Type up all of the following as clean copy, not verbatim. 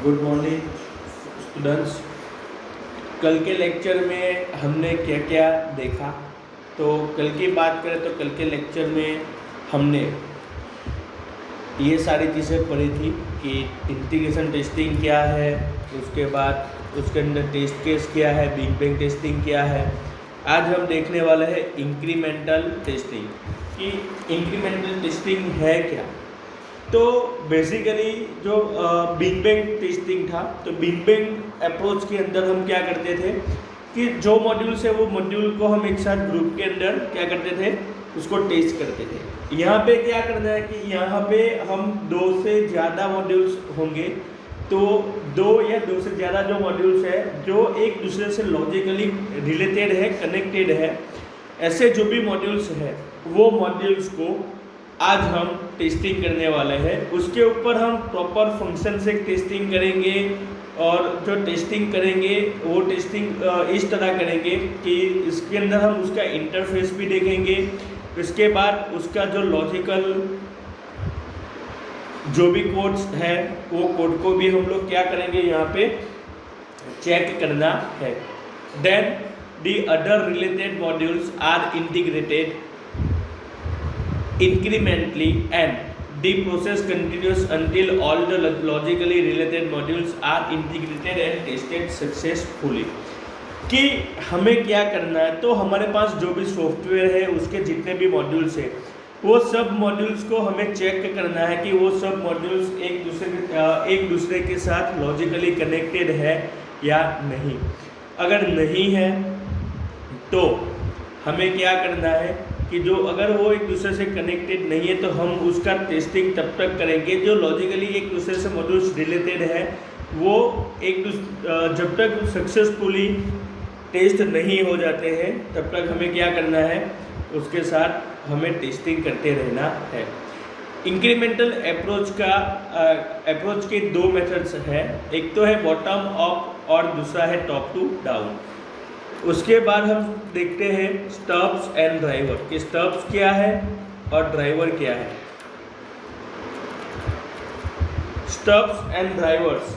Good morning students. कल के lecture में हमने क्या क्या देखा। तो कल की बात करें तो कल के लेक्चर में हमने ये सारी चीज़ें पढ़ी थी कि इंटीग्रेशन टेस्टिंग क्या है, उसके बाद उसके अंदर टेस्ट केस क्या है, बिग बैंग टेस्टिंग क्या है। आज हम देखने वाले हैं इंक्रीमेंटल टेस्टिंग कि इंक्रीमेंटल टेस्टिंग है क्या। तो बेसिकली जो बिग बैंग टेस्टिंग था, तो बिग बैंग अप्रोच के अंदर हम क्या करते थे कि जो मॉड्यूल्स है वो मॉड्यूल को हम एक साथ ग्रुप के अंदर क्या करते थे, उसको टेस्ट करते थे। यहाँ पे क्या करना है कि यहाँ पे हम 2 से ज़्यादा मॉड्यूल्स होंगे, तो 2 या 2 से ज़्यादा जो मॉड्यूल्स है जो एक दूसरे से लॉजिकली रिलेटेड है, कनेक्टेड है, ऐसे जो भी मॉड्यूल्स है वो मॉड्यूल्स को आज हम टेस्टिंग करने वाले हैं। उसके ऊपर हम प्रॉपर फंक्शन से टेस्टिंग करेंगे और जो टेस्टिंग करेंगे वो टेस्टिंग इस तरह करेंगे कि इसके अंदर हम उसका इंटरफेस भी देखेंगे। उसके बाद उसका जो लॉजिकल जो भी कोड्स है वो कोड को भी हम लोग क्या करेंगे, यहाँ पे चेक करना है। Then the other related modules are integrated incrementally and the process continues until all the logically related modules are integrated and tested successfully। कि हमें क्या करना है, तो हमारे पास जो भी सॉफ्टवेयर है उसके जितने भी मॉड्यूल्स है वो सब मॉड्यूल्स को हमें चेक करना है कि वो सब मॉड्यूल्स एक दूसरे के साथ लॉजिकली कनेक्टेड है या नहीं। अगर नहीं है तो हमें क्या करना है कि जो अगर वो एक दूसरे से कनेक्टेड नहीं है तो हम उसका टेस्टिंग तब तक करेंगे जो लॉजिकली एक दूसरे से मॉड्यूल्स रिलेटेड है वो जब तक सक्सेसफुली टेस्ट नहीं हो जाते हैं तब तक हमें क्या करना है, उसके साथ हमें टेस्टिंग करते रहना है। इंक्रीमेंटल अप्रोच के 2 मेथड्स हैं, एक तो है बॉटम अप और दूसरा है टॉप टू डाउन। उसके बाद हम देखते हैं स्टब्स एंड ड्राइवर कि स्टब्स क्या है और ड्राइवर क्या है। Stubs and drivers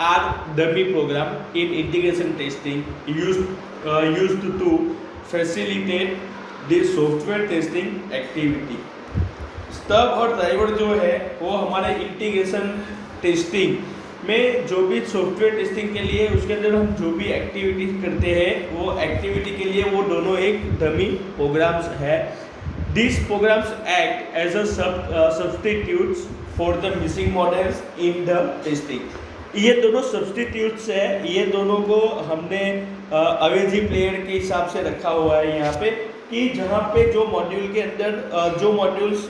are dummy program in integration testing used to facilitate the software testing activity. Stub और ड्राइवर जो है वो हमारे इंटीग्रेशन टेस्टिंग में जो भी सॉफ्टवेयर टेस्टिंग के लिए उसके अंदर हम जो भी एक्टिविटीज करते हैं वो एक्टिविटी के लिए वो दोनों एक डमी प्रोग्राम्स है। This programs act as a substitutes for the missing models in the testing. ये दोनों सब्स्टिट्यूट्स है, ये दोनों को हमने अवेजी प्लेयर के हिसाब से रखा हुआ है यहाँ पे कि जहाँ पे जो मॉड्यूल के अंदर जो मॉड्यूल्स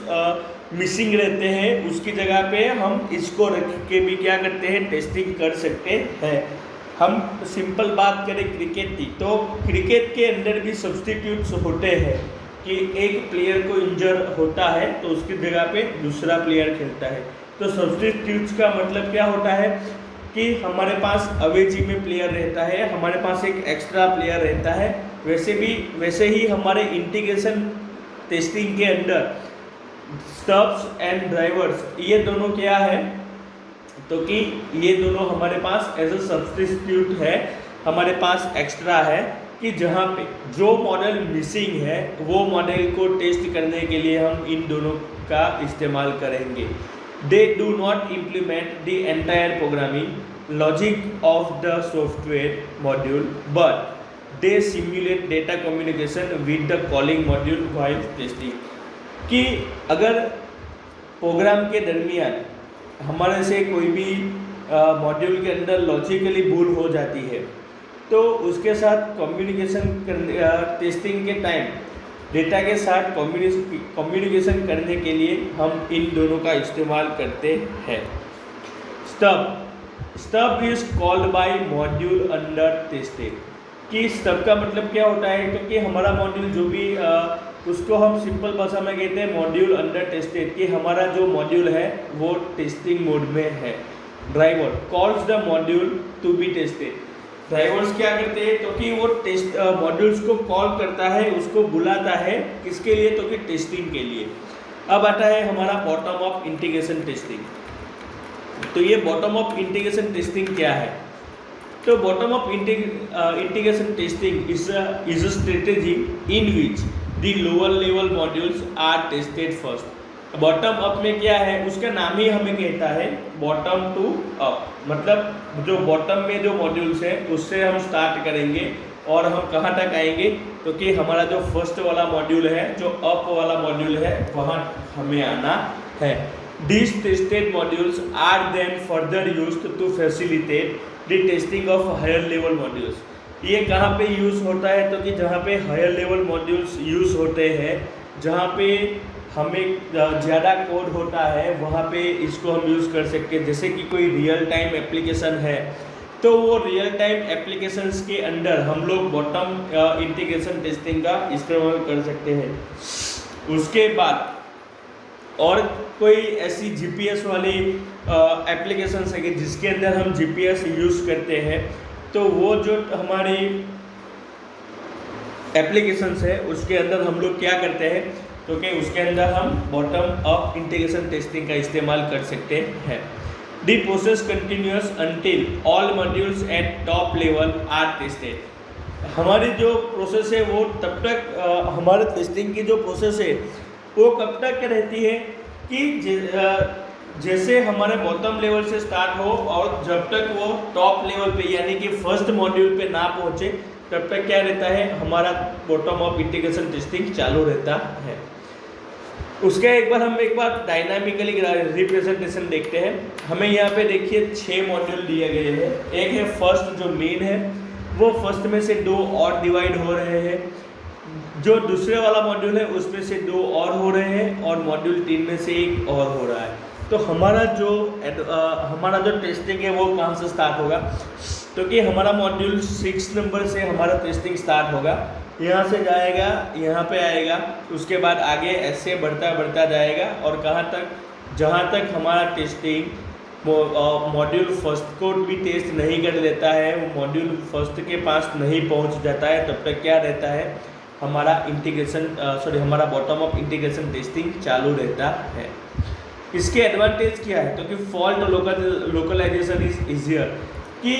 मिसिंग रहते हैं उसकी जगह पे हम इसको रख के भी क्या करते हैं, टेस्टिंग कर सकते हैं। हम सिंपल बात करें क्रिकेट की, तो क्रिकेट के अंदर भी सब्स्टिट्यूट्स होते हैं कि एक प्लेयर को इंजर होता है तो उसकी जगह पे दूसरा प्लेयर खेलता है। तो सब्स्टिट्यूट्स का मतलब क्या होता है कि हमारे पास अवेजी में प्लेयर रहता है, हमारे पास एक एक्स्ट्रा प्लेयर रहता है। वैसे ही हमारे इंटीग्रेशन टेस्टिंग के अंदर स्टब्स एंड ड्राइवर्स ये दोनों क्या है, तो कि ये दोनों हमारे पास एज अ सब्स्टिट्यूट है, हमारे पास एक्स्ट्रा है कि जहाँ पे जो मॉडल मिसिंग है वो मॉडल को टेस्ट करने के लिए हम इन दोनों का इस्तेमाल करेंगे। They do not implement the entire programming logic of the software module but they simulate data communication with the calling module while testing. कि अगर प्रोग्राम के दरमियान हमारे से कोई भी मॉड्यूल के अंदर लॉजिकली भूल हो जाती है तो उसके साथ टेस्टिंग के टाइम डेटा के साथ कम्युनिकेशन करने के लिए हम इन दोनों का इस्तेमाल करते हैं। Stub is called by module under tested. कि स्टब का मतलब क्या होता है, क्योंकि हमारा मॉड्यूल जो भी उसको हम सिंपल भाषा में कहते हैं मॉड्यूल अंडर टेस्टेड, कि हमारा जो मॉड्यूल है वो टेस्टिंग मोड में है। Driver calls the module to be tested. Drivers क्या करते हैं, तो कि वो टेस्ट मॉड्यूल्स को कॉल करता है, उसको बुलाता है किसके लिए, तो कि टेस्टिंग के लिए। अब आता है हमारा बॉटम अप इंटीग्रेशन टेस्टिंग। तो ये बॉटम अप इंटीग्रेशन टेस्टिंग क्या है? तो bottom up integration testing is a strategy in which the lower level modules are tested first. Bottom up में क्या है, उसका नाम ही हमें कहता है बॉटम टू अप, मतलब जो बॉटम में जो मॉड्यूल्स हैं उससे हम स्टार्ट करेंगे और हम कहाँ तक आएंगे, तो कि हमारा जो फर्स्ट वाला मॉड्यूल है, जो अप वाला मॉड्यूल है, वहाँ हमें आना है। These tested modules are then further used to facilitate the testing of higher level modules। ये कहाँ पे यूज़ होता है, तो कि जहाँ पे हायर लेवल मॉड्यूल्स यूज़ होते हैं, जहाँ पे हमें ज़्यादा कोड होता है, वहाँ पे इसको हम यूज़ कर सकते हैं। जैसे कि कोई रियल टाइम एप्लीकेशन है, तो वो रियल टाइम एप्लीकेशंस के अंदर हम लोग बॉटम इंटीग्रेशन टेस्टिंग का इस्तेमाल कर सकते हैं। उसके बाद और कोई ऐसी जीपीएस वाली एप्लीकेशंस है कि जिसके अंदर हम जीपीएस यूज़ करते हैं, तो वो जो हमारी एप्लीकेशंस है उसके अंदर हम लोग क्या करते हैं, तो कि उसके अंदर हम बॉटम अप इंटीग्रेशन टेस्टिंग का इस्तेमाल कर सकते हैं। The process continues until all modules at top level are tested। हमारी जो प्रोसेस है वो तब तक हमारे टेस्टिंग की जो प्रोसेस है वो कब तक रहती है कि जैसे हमारे बॉटम लेवल से स्टार्ट हो और जब तक वो टॉप लेवल पे यानी कि फर्स्ट मॉड्यूल पे ना पहुँचे तब तक क्या रहता है, हमारा बॉटम अप इंटीग्रेशन टेस्टिंग चालू रहता है। उसका हम एक बार डायनामिकली रिप्रेजेंटेशन देखते हैं। हमें यहाँ पे देखिए 6 मॉड्यूल दिए गए हैं। एक है फर्स्ट जो मेन है, वो फर्स्ट में से 2 और डिवाइड हो रहे हैं। जो दूसरे वाला मॉड्यूल है उसमें से 2 और हो रहे हैं और मॉड्यूल 3 में से 1 और हो रहा है। तो हमारा जो टेस्टिंग है वो कहाँ से स्टार्ट होगा, तो कि हमारा मॉड्यूल 6 नंबर से हमारा टेस्टिंग स्टार्ट होगा। यहाँ से जाएगा, यहाँ पे आएगा, उसके बाद आगे ऐसे बढ़ता जाएगा और कहाँ तक, जहाँ तक हमारा टेस्टिंग मॉड्यूल फर्स्ट को भी टेस्ट नहीं कर लेता है, वो मॉड्यूल फर्स्ट के पास नहीं पहुँच जाता है, तब तक क्या रहता है, हमारा हमारा बॉटम अप इंटीग्रेशन टेस्टिंग चालू रहता है। इसके एडवांटेज क्या है, तो कि फॉल्ट लोकलाइजेशन इज इजियर, कि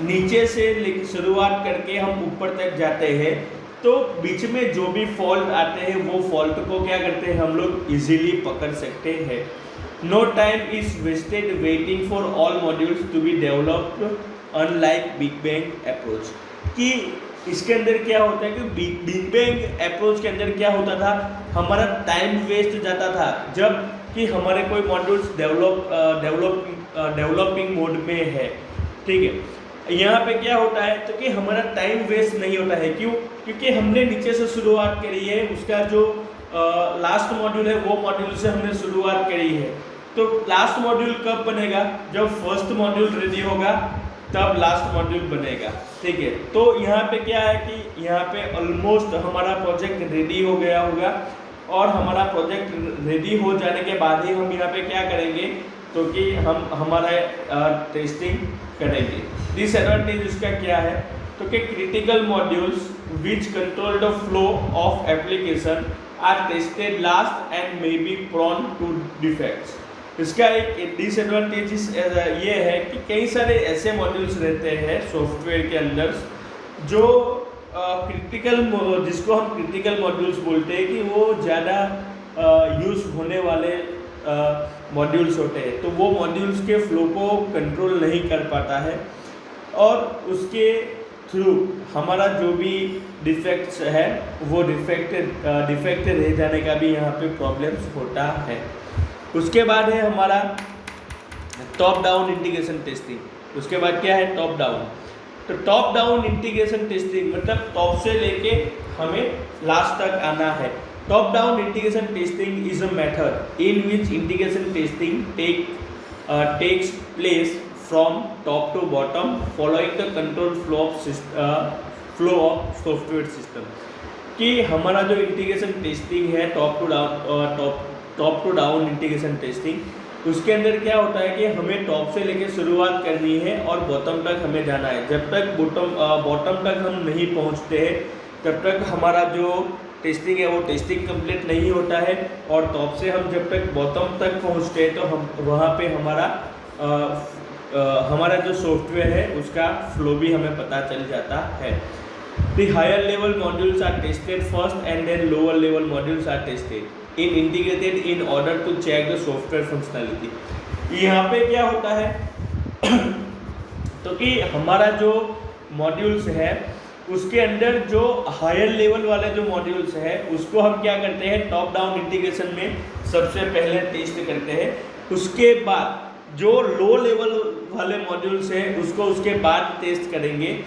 नीचे से शुरुआत करके हम ऊपर तक जाते हैं तो बीच में जो भी फॉल्ट आते हैं वो फॉल्ट को क्या करते हैं, हम लोग इजीली पकड़ सकते हैं। No time is wasted waiting for all modules to be developed unlike big bang approach. कि इसके अंदर क्या होता है कि बिग बैंग अप्रोच के अंदर क्या होता था, हमारा टाइम वेस्ट जाता था जब कि हमारे कोई मॉड्यूल्स डेवलपिंग मोड में है, ठीक है। यहाँ पे क्या होता है, तो कि हमारा टाइम वेस्ट नहीं होता है। क्यों? क्योंकि हमने नीचे से शुरुआत करी है, उसका जो लास्ट मॉड्यूल है वो मॉड्यूल से हमने शुरुआत करी है। तो लास्ट मॉड्यूल कब बनेगा, जब फर्स्ट मॉड्यूल रेडी होगा तब लास्ट मॉड्यूल बनेगा, ठीक है। तो यहाँ पे क्या है कि यहाँ पे ऑलमोस्ट हमारा प्रोजेक्ट रेडी हो गया होगा और हमारा प्रोजेक्ट रेडी हो जाने के बाद ही हम यहाँ पे क्या करेंगे, तो कि हम हमारा टेस्टिंग करेंगे। डिसएडवांटेज इसका क्या है, तो कि critical modules which control the flow of application are tested last and may be prone to defects. इसका एक डिसएडवांटेज ये है कि कई सारे ऐसे मॉड्यूल्स रहते हैं सॉफ्टवेयर के अंदर जो जिसको हम क्रिटिकल मॉड्यूल्स बोलते हैं, कि वो ज़्यादा यूज़ होने वाले मॉड्यूल्स होते हैं, तो वो मॉड्यूल्स के फ्लो को कंट्रोल नहीं कर पाता है और उसके थ्रू हमारा जो भी डिफेक्ट्स है वो डिफेक्ट रह जाने का भी यहाँ पे प्रॉब्लम्स होता है। उसके बाद है हमारा टॉप डाउन इंटीग्रेशन टेस्टिंग। उसके बाद क्या है, टॉप डाउन। तो टॉप डाउन इंटीग्रेशन टेस्टिंग मतलब टॉप से लेके हमें लास्ट तक आना है। Top down integration testing is a method in which integration testing takes place from top to bottom following the control flow of software system। कि हमारा जो इंटीग्रेशन टेस्टिंग है top to down integration testing, उसके अंदर क्या होता है कि हमें टॉप से लेके शुरुआत करनी है और बॉटम तक हमें जाना है। जब तक बॉटम तक हम नहीं पहुंचते हैं तब तक हमारा जो टेस्टिंग है वो टेस्टिंग कंप्लीट नहीं होता है और टॉप से हम जब तक बॉटम तक पहुंचते हैं तो हम वहाँ पे हमारा हमारा जो सॉफ्टवेयर है उसका फ्लो भी हमें पता चल जाता है। The higher level modules are tested first and then lower level modules are tested in integrated in order to check the software functionality। यहाँ पे क्या होता है तो कि हमारा जो मॉड्यूल्स है उसके अंदर जो हायर लेवल वाले जो मॉड्यूल्स है उसको हम क्या करते हैं, टॉप डाउन इंटीग्रेशन में सबसे पहले टेस्ट करते हैं। उसके बाद जो लो लेवल वाले मॉड्यूल्स हैं उसको उसके बाद टेस्ट करेंगे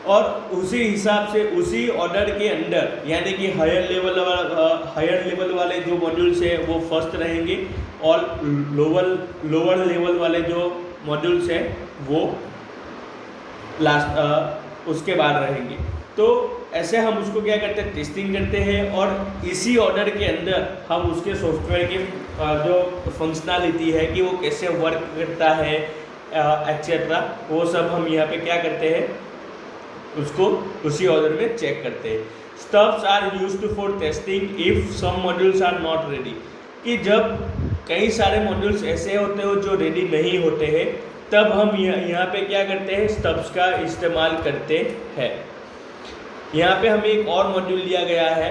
और उसी हिसाब से उसी ऑर्डर के अंदर, यानी कि हायर लेवल वाले जो मॉड्यूल्स है वो फर्स्ट रहेंगे और लोअर लेवल वाले जो मॉड्यूल्स हैं वो लास्ट उसके बाद रहेंगे। तो ऐसे हम उसको क्या करते हैं, टेस्टिंग करते हैं और इसी ऑर्डर के अंदर हम उसके सॉफ्टवेयर की जो फंक्शनैलिटी है कि वो कैसे वर्क करता है एक्सेट्रा, वो सब हम यहाँ पे क्या करते हैं, उसको उसी ऑर्डर में चेक करते हैं। Stubs are used for testing if some modules are not ready, कि जब कई सारे मॉड्यूल्स ऐसे होते हो जो रेडी नहीं होते हैं तब हम यहाँ पे क्या करते हैं, स्टब्स का इस्तेमाल करते हैं। यहाँ पे हमें एक और मॉड्यूल दिया गया है,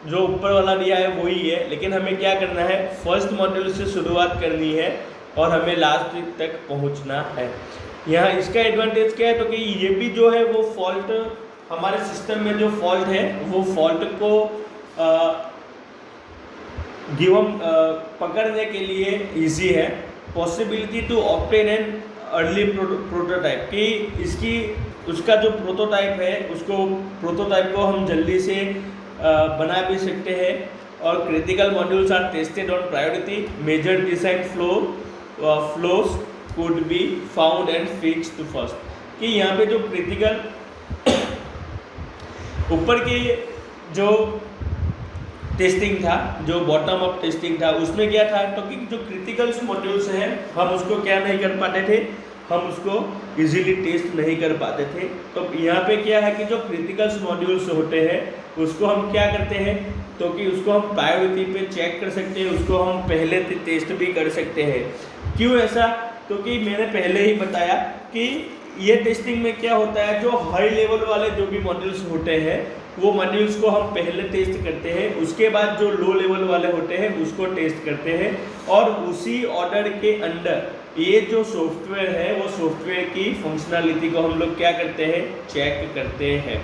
जो ऊपर वाला दिया है वही है, लेकिन हमें क्या करना है, फर्स्ट मॉड्यूल से शुरुआत करनी है और हमें लास्ट तक पहुँचना है। यहाँ इसका एडवांटेज क्या है, तो कि ये भी जो है वो फॉल्ट, हमारे सिस्टम में जो फॉल्ट है वो फॉल्ट को पकड़ने के लिए इजी है। Possibility to obtain an early prototype, कि उसका जो प्रोटोटाइप है उसको प्रोटोटाइप को हम जल्दी से बना भी सकते हैं। और critical modules are tested on priority, major design flaws could be found and fixed first, कि यहाँ पे जो क्रिटिकल ऊपर की जो टेस्टिंग था, जो बॉटम अप टेस्टिंग था, उसमें क्या था, तो कि जो क्रिटिकल्स मॉड्यूल्स हैं हम उसको क्या नहीं कर पाते थे, हम उसको इजीली टेस्ट नहीं कर पाते थे। तो यहाँ पे क्या है कि जो क्रिटिकल्स मॉड्यूल्स होते हैं उसको हम क्या करते हैं, तो कि उसको हम प्रायोरिटी पे चेक कर सकते हैं, उसको हम पहले टेस्ट भी कर सकते हैं। क्यों ऐसा, तो कि मैंने पहले ही बताया कि ये टेस्टिंग में क्या होता है, जो हाई लेवल वाले जो भी मॉड्यूल्स होते हैं वो मॉड्यूल्स को हम पहले टेस्ट करते हैं, उसके बाद जो लो लेवल वाले होते हैं उसको टेस्ट करते हैं और उसी ऑर्डर के अंदर ये जो सॉफ्टवेयर है वो सॉफ्टवेयर की फंक्शनैलिटी को हम लोग क्या करते हैं, चेक करते हैं।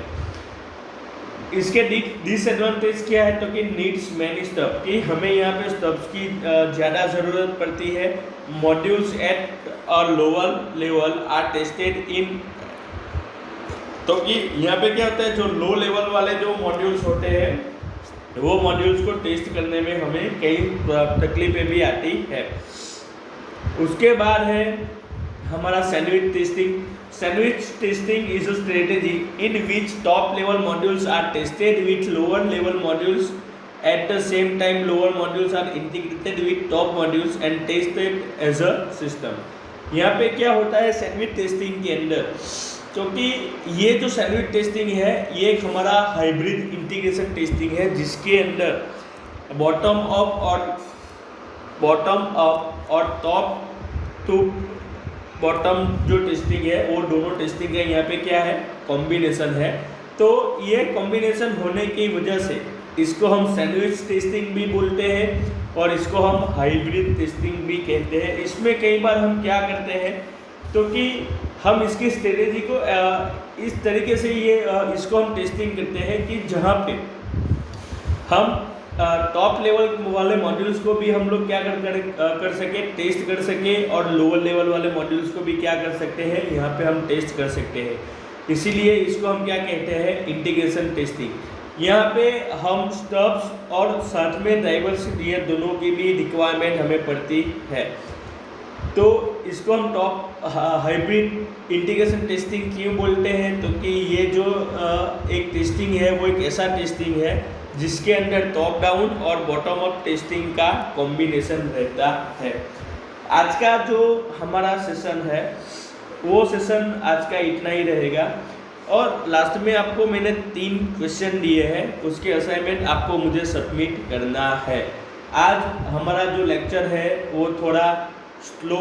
इसके डिसएडवांटेज क्या है, तो कि नीड्स मैनी स्टब, कि हमें यहाँ पे स्टब्स की ज़्यादा ज़रूरत पड़ती है। Modules at a lower level are tested in, तो कि यहाँ पे क्या होता है, जो लो लेवल वाले जो मॉड्यूल्स होते हैं वो मॉड्यूल्स को टेस्ट करने में हमें कई तकलीफें भी आती है। उसके बाद है हमारा sandwich testing. Sandwich testing is a strategy in which top level modules are tested with lower level modules. At the same time, lower modules are integrated with top modules and tested as a system. यहाँ पे क्या होता है sandwich testing के अंदर, क्योंकि ये जो सैंडविच टेस्टिंग है ये एक हमारा हाइब्रिड इंटीग्रेशन टेस्टिंग है, जिसके अंदर बॉटम अप और टॉप टू बॉटम जो टेस्टिंग है वो दोनों टेस्टिंग का यहाँ पे क्या है, कॉम्बिनेशन है। तो ये कॉम्बिनेशन होने की वजह से इसको हम सैंडविच टेस्टिंग भी बोलते हैं और इसको हम हाइब्रिड टेस्टिंग भी कहते हैं। इसमें कई बार हम क्या करते हैं, तो कि हम इसकी स्ट्रेटेजी को इस तरीके से इसको हम टेस्टिंग करते हैं कि जहाँ पे हम टॉप लेवल वाले मॉड्यूल्स को भी हम लोग क्या कर सके, टेस्ट कर सके, और लोअर लेवल वाले मॉड्यूल्स को भी क्या कर सकते हैं, यहाँ पे हम टेस्ट कर सकते हैं। इसीलिए इसको हम क्या कहते हैं, इंटीग्रेशन टेस्टिंग। यहाँ पे हम स्टब्स और साथ में ड्राइवर्स ये दोनों की भी रिक्वायरमेंट हमें पड़ती है। तो इसको हम टॉप हाइब्रिड इंटीग्रेशन टेस्टिंग क्यों बोलते हैं, तो कि ये जो एक टेस्टिंग है वो एक ऐसा टेस्टिंग है जिसके अंदर टॉप डाउन और बॉटम अप टेस्टिंग का कॉम्बिनेशन रहता है। आज का जो हमारा सेशन है वो सेशन आज का इतना ही रहेगा, और लास्ट में आपको मैंने 3 क्वेश्चन दिए हैं, उसके असाइनमेंट आपको मुझे सबमिट करना है। आज हमारा जो लेक्चर है वो थोड़ा स्लो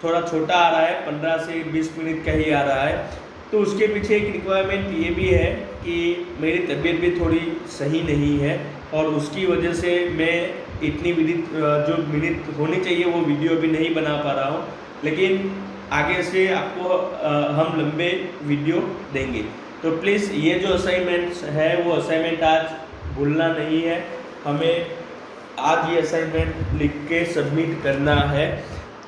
थोड़ा छोटा आ रहा है, 15 से 20 मिनट का ही आ रहा है। तो उसके पीछे एक रिक्वायरमेंट ये भी है कि मेरी तबीयत भी थोड़ी सही नहीं है और उसकी वजह से मैं इतनी जो मिनट होनी चाहिए वो वीडियो अभी नहीं बना पा रहा हूँ, लेकिन आगे से आपको हम लंबे वीडियो देंगे। तो प्लीज़ ये जो असाइनमेंट्स है वो असाइनमेंट आज भूलना नहीं है, हमें आज ये असाइनमेंट लिख के सबमिट करना है,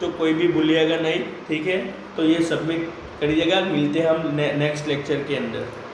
तो कोई भी भूलिएगा नहीं, ठीक है। तो ये सबमिट करिएगा, मिलते हैं हम नेक्स्ट लेक्चर के अंदर।